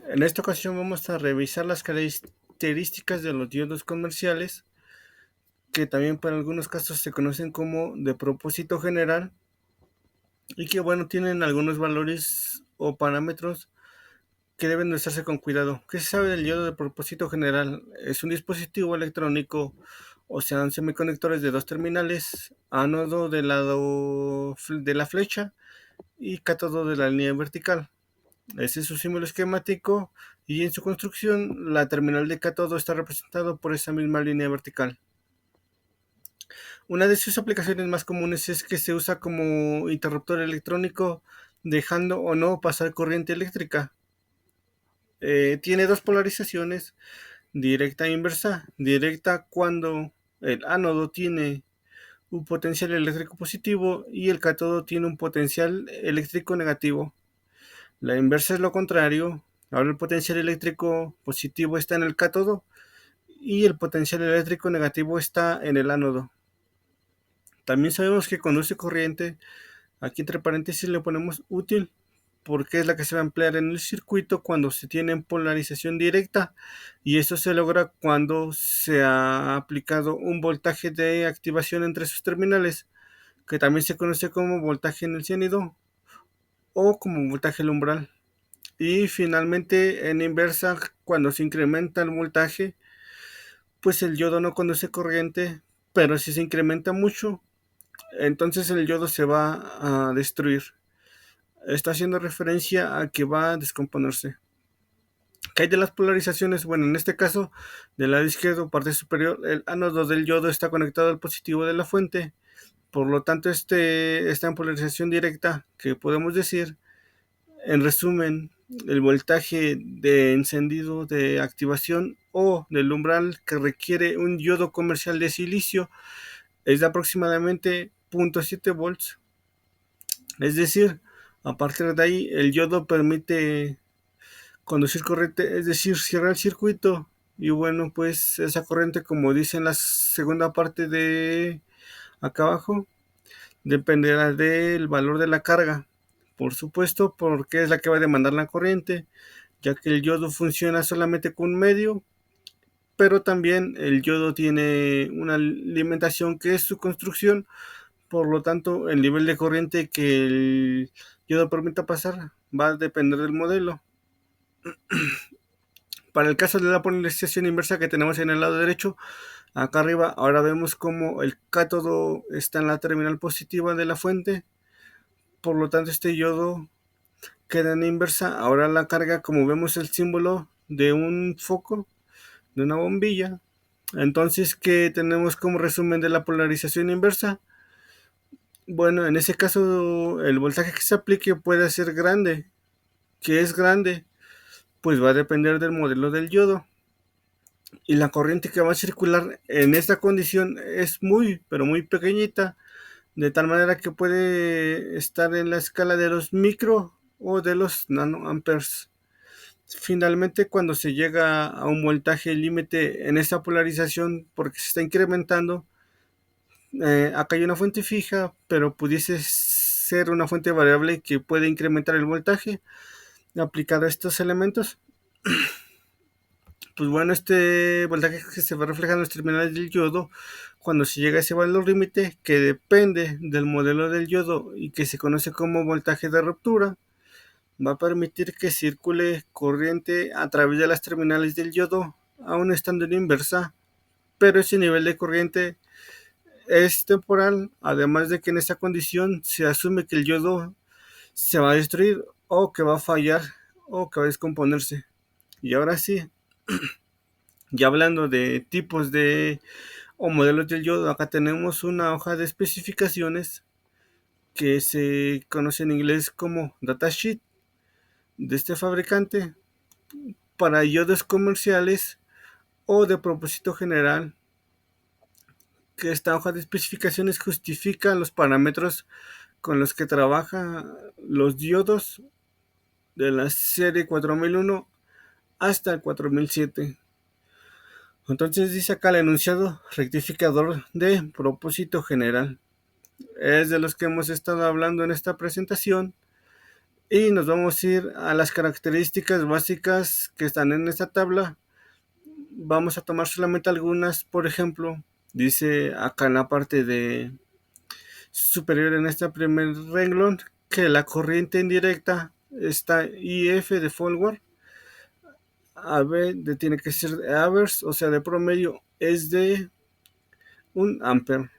En esta ocasión vamos a revisar las características de los diodos comerciales, que también para algunos casos se conocen como de propósito general y que bueno, tienen algunos valores o parámetros que deben de usarse con cuidado. ¿Qué se sabe del diodo de propósito general? Es un dispositivo electrónico, o sean semiconductores de dos terminales, ánodo del lado de la flecha y cátodo de la línea vertical. Ese es su símbolo esquemático y en su construcción la terminal de cátodo está representado por esa misma línea vertical. Una de sus aplicaciones más comunes es que se usa como interruptor electrónico, dejando o no pasar corriente eléctrica. Tiene dos polarizaciones, directa e inversa. Directa cuando el ánodo tiene un potencial eléctrico positivo y el cátodo tiene un potencial eléctrico negativo. La inversa es lo contrario. Ahora el potencial eléctrico positivo está en el cátodo y el potencial eléctrico negativo está en el ánodo. También sabemos que conduce corriente. Aquí entre paréntesis le ponemos útil porque es la que se va a emplear en el circuito cuando se tiene polarización directa, y esto se logra cuando se ha aplicado un voltaje de activación entre sus terminales, que también se conoce como voltaje en el sonido o como voltaje al umbral. Y finalmente en inversa, cuando se incrementa el voltaje, pues el yodo no conduce corriente, pero si se incrementa mucho, entonces el yodo se va a destruir. Está haciendo referencia a que va a descomponerse. ¿Qué hay de las polarizaciones? Bueno, en este caso, del lado izquierdo, parte superior, el ánodo del yodo está conectado al positivo de la fuente. Por lo tanto, está en polarización directa, que podemos decir, en resumen, el voltaje de encendido de activación o del umbral que requiere un diodo comercial de silicio es de aproximadamente 0.7 volts. Es decir, a partir de ahí el yodo permite conducir corriente, es decir, cierra el circuito. Y bueno, pues esa corriente, como dice en la segunda parte de acá abajo, dependerá del valor de la carga. Por supuesto, porque es la que va a demandar la corriente, ya que el yodo funciona solamente con un medio, pero también el yodo tiene una alimentación que es su construcción. Por lo tanto, el nivel de corriente que el yodo permita pasar va a depender del modelo. Para el caso de la polarización inversa que tenemos en el lado derecho, acá arriba, ahora vemos como el cátodo está en la terminal positiva de la fuente. Por lo tanto, este yodo queda en inversa. Ahora la carga, como vemos el símbolo de un foco, de una bombilla. Entonces, ¿qué tenemos como resumen de la polarización inversa? Bueno, en ese caso, el voltaje que se aplique puede ser grande. ¿Qué es grande? Pues va a depender del modelo del yodo. Y la corriente que va a circular en esta condición es muy, pero muy pequeñita, de tal manera que puede estar en la escala de los micro o de los nanoamperes. Finalmente, cuando se llega a un voltaje límite en esta polarización, porque se está incrementando, acá hay una fuente fija, pero pudiese ser una fuente variable que puede incrementar el voltaje aplicado a estos elementos. Pues bueno, este voltaje que se va a reflejar en los terminales del yodo, cuando se llega a ese valor límite, que depende del modelo del yodo y que se conoce como voltaje de ruptura, va a permitir que circule corriente a través de las terminales del yodo, aún estando en inversa, pero ese nivel de corriente es temporal, además de que en esta condición se asume que el yodo se va a destruir o que va a fallar o que va a descomponerse. Y ahora sí, ya hablando de tipos de o modelos del yodo, acá tenemos una hoja de especificaciones que se conoce en inglés como datasheet de este fabricante para yodos comerciales o de propósito general, que esta hoja de especificaciones justifica los parámetros con los que trabaja los diodos de la serie 4001 hasta el 4007. Entonces dice acá el enunciado rectificador de propósito general. Es de los que hemos estado hablando en esta presentación Y nos vamos a ir a las características básicas que están en esta tabla. Vamos a tomar solamente algunas. Por ejemplo, dice acá en la parte de superior, en este primer renglón, que la corriente indirecta está IF de forward, tiene que ser de average, o sea de promedio, es de 1 ampere.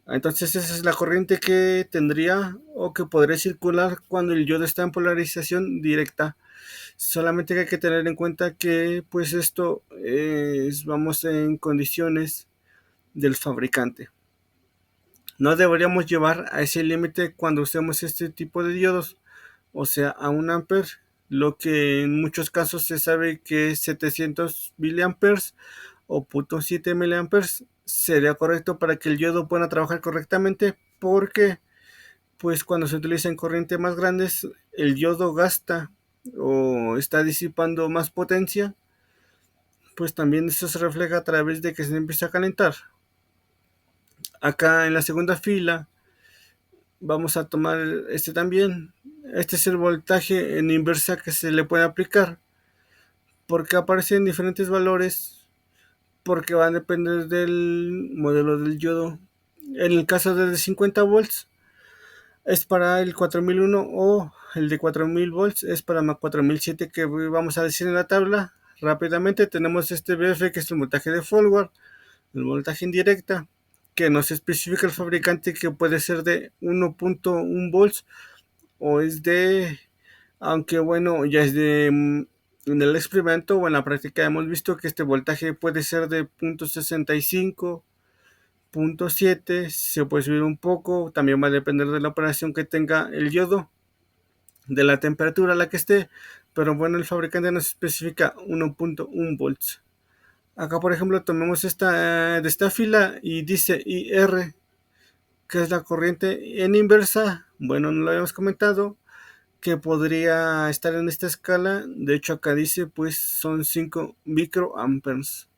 Entonces esa es la corriente que tendría o que podría circular cuando el yodo está en polarización directa. Solamente que hay que tener en cuenta que pues esto es, vamos, en condiciones del fabricante. No deberíamos llevar a ese límite cuando usemos este tipo de diodos, o sea a 1 ampere, lo que en muchos casos se sabe que es 700 miliamperes o 0.7 miliamperes sería correcto para que el diodo pueda trabajar correctamente, porque pues cuando se utilizan corrientes más grandes el diodo gasta o está disipando más potencia, pues también eso se refleja a través de que se empieza a calentar. Acá en la segunda fila vamos a tomar este también. Este es el voltaje en inversa que se le puede aplicar, porque aparecen diferentes valores, porque van a depender del modelo del yodo. En el caso de 50 volts es para el 4001, o el de 4000 volts es para el 4007 que vamos a decir en la tabla. Rápidamente tenemos este BF, que es el voltaje de forward, el voltaje indirecta, que nos especifica el fabricante, que puede ser de 1.1 volts o es de, aunque bueno, ya es de, en el experimento o en la práctica hemos visto que este voltaje puede ser de 0.65, 0.7, se puede subir un poco, también va a depender de la operación que tenga el diodo, de la temperatura a la que esté, pero bueno, el fabricante nos especifica 1.1 volts. Acá por ejemplo tomemos esta de esta fila y dice IR, que es la corriente en inversa. Bueno, no lo habíamos comentado, que podría estar en esta escala. De hecho acá dice pues son 5 microamperes.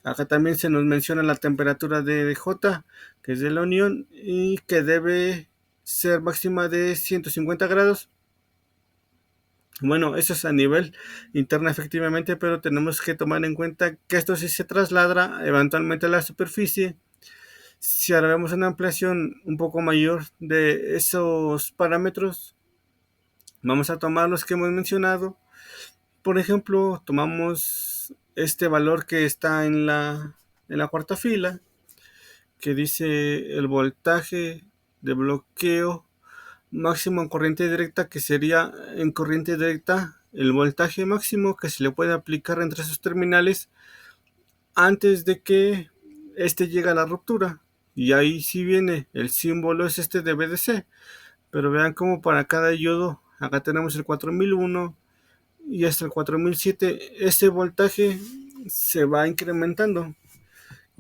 Acá también se nos menciona la temperatura de J, que es de la unión, y que debe ser máxima de 150 grados. Bueno, eso es a nivel interno efectivamente, pero tenemos que tomar en cuenta que esto sí se traslada eventualmente a la superficie. Si ahora vemos una ampliación un poco mayor de esos parámetros, vamos a tomar los que hemos mencionado. Por ejemplo, tomamos este valor que está en la cuarta fila, que dice el voltaje de bloqueo máximo en corriente directa, que sería en corriente directa el voltaje máximo que se le puede aplicar entre sus terminales antes de que este llegue a la ruptura. Y ahí sí viene, el símbolo es este de BDC. Pero vean como para cada yodo, acá tenemos el 4001 y hasta el 4007, este voltaje se va incrementando.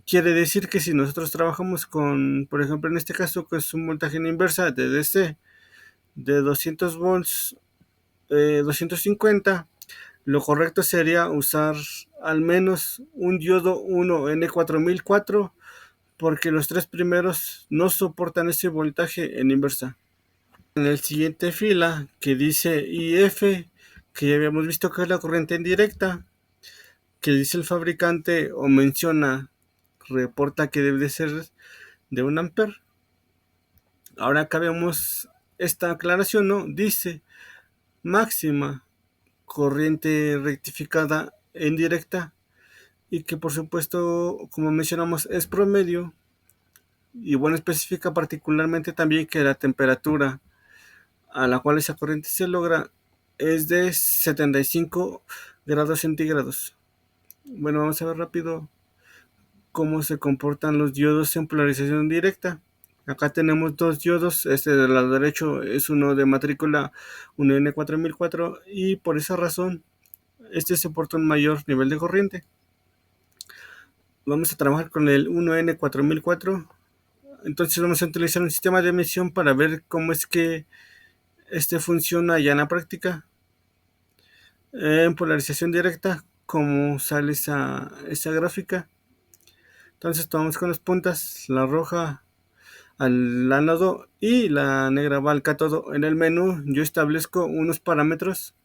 Quiere decir que si nosotros trabajamos con, por ejemplo en este caso, que es un voltaje en inversa de DC de 200 volts, 250, lo correcto sería usar al menos un diodo 1N4004, porque los tres primeros no soportan ese voltaje en inversa. En el siguiente fila, que dice IF, que ya habíamos visto que es la corriente indirecta, que dice el fabricante o menciona, reporta que debe de ser de 1 ampere. Ahora acá vemos esta aclaración, ¿no? Dice máxima corriente rectificada en directa, y que por supuesto, como mencionamos, es promedio. Y bueno, especifica particularmente también que la temperatura a la cual esa corriente se logra es de 75 grados centígrados. Bueno, vamos a ver rápido cómo se comportan los diodos en polarización directa. Acá tenemos dos diodos, este del lado derecho es uno de matrícula 1N4004, y por esa razón este soporta un mayor nivel de corriente. Vamos a trabajar con el 1N4004. Entonces vamos a utilizar un sistema de emisión para ver cómo es que este funciona ya en la práctica. En polarización directa, como sale esa gráfica. Entonces tomamos con las puntas, la roja al ánodo y la negra va al cátodo. En el menú yo establezco unos parámetros.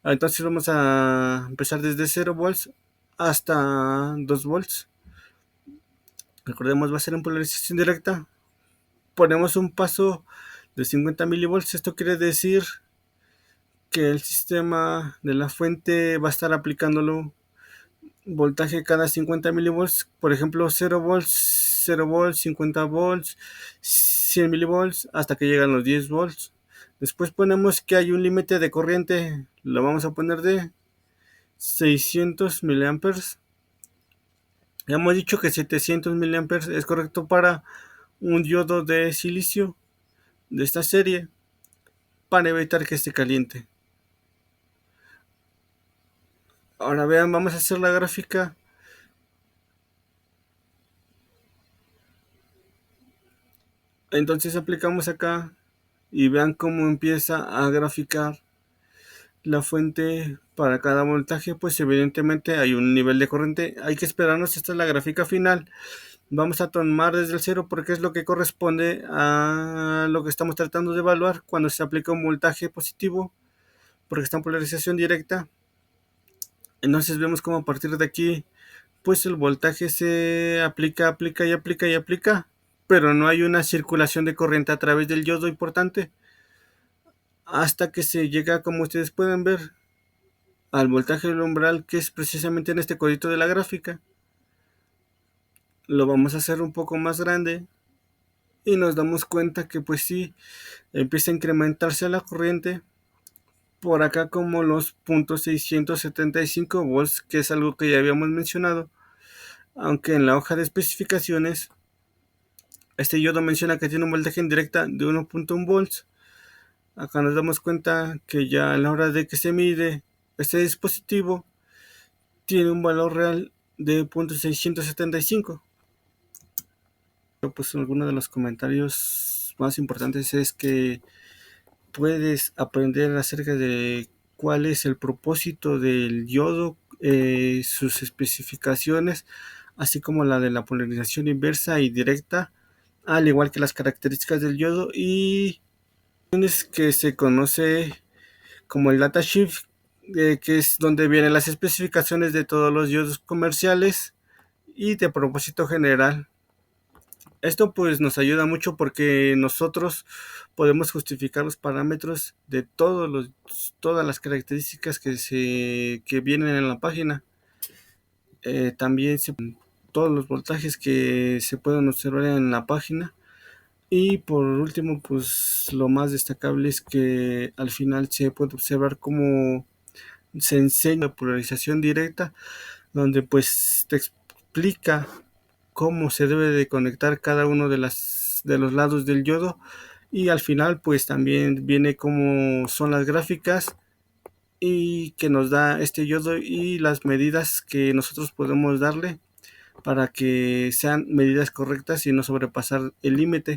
Entonces vamos a empezar desde 0 volts hasta 2 volts. Recordemos, va a ser en polarización directa. Ponemos un paso de 50 milivolts. Esto quiere decir que el sistema de la fuente va a estar aplicándolo voltaje cada 50 milivolts. Por ejemplo, 0 volts, 0 volts, 50 volts, 100 milivolts, hasta que llegan los 10 volts. Después ponemos que hay un límite de corriente. Lo vamos a poner de 600 miliamperes. Ya hemos dicho que 700 miliamperes es correcto para un diodo de silicio de esta serie, para evitar que esté caliente. Ahora vean, vamos a hacer la gráfica. Entonces aplicamos acá y vean cómo empieza a graficar la fuente para cada voltaje. Pues evidentemente hay un nivel de corriente. Hay que esperarnos, esta es la gráfica final. Vamos a tomar desde el 0 porque es lo que corresponde a lo que estamos tratando de evaluar cuando se aplica un voltaje positivo, porque está en polarización directa. Entonces vemos como a partir de aquí pues el voltaje se aplica, aplica y aplica y aplica, pero no hay una circulación de corriente a través del diodo importante, hasta que se llega, como ustedes pueden ver, al voltaje del umbral, que es precisamente en este codito de la gráfica. Lo vamos a hacer un poco más grande y nos damos cuenta que pues sí, empieza a incrementarse la corriente por acá como los .675 volts, que es algo que ya habíamos mencionado, aunque en la hoja de especificaciones este diodo menciona que tiene un voltaje en directa de 1.1 volts. Acá nos damos cuenta que ya a la hora de que se mide este dispositivo tiene un valor real de .675. Pues uno de los comentarios más importantes es que puedes aprender acerca de cuál es el propósito del diodo, sus especificaciones, así como la de la polarización inversa y directa, al igual que las características del diodo y que se conoce como el datasheet, que es donde vienen las especificaciones de todos los diodos comerciales y de propósito general. Esto pues nos ayuda mucho porque nosotros podemos justificar los parámetros de todas las características que vienen en la página. También todos los voltajes que se pueden observar en la página. Y por último, pues lo más destacable es que al final se puede observar cómo se enseña la polarización directa, donde pues te explica cómo se debe de conectar cada uno de los lados del diodo, y al final pues también viene cómo son las gráficas y que nos da este diodo y las medidas que nosotros podemos darle para que sean medidas correctas y no sobrepasar el límite.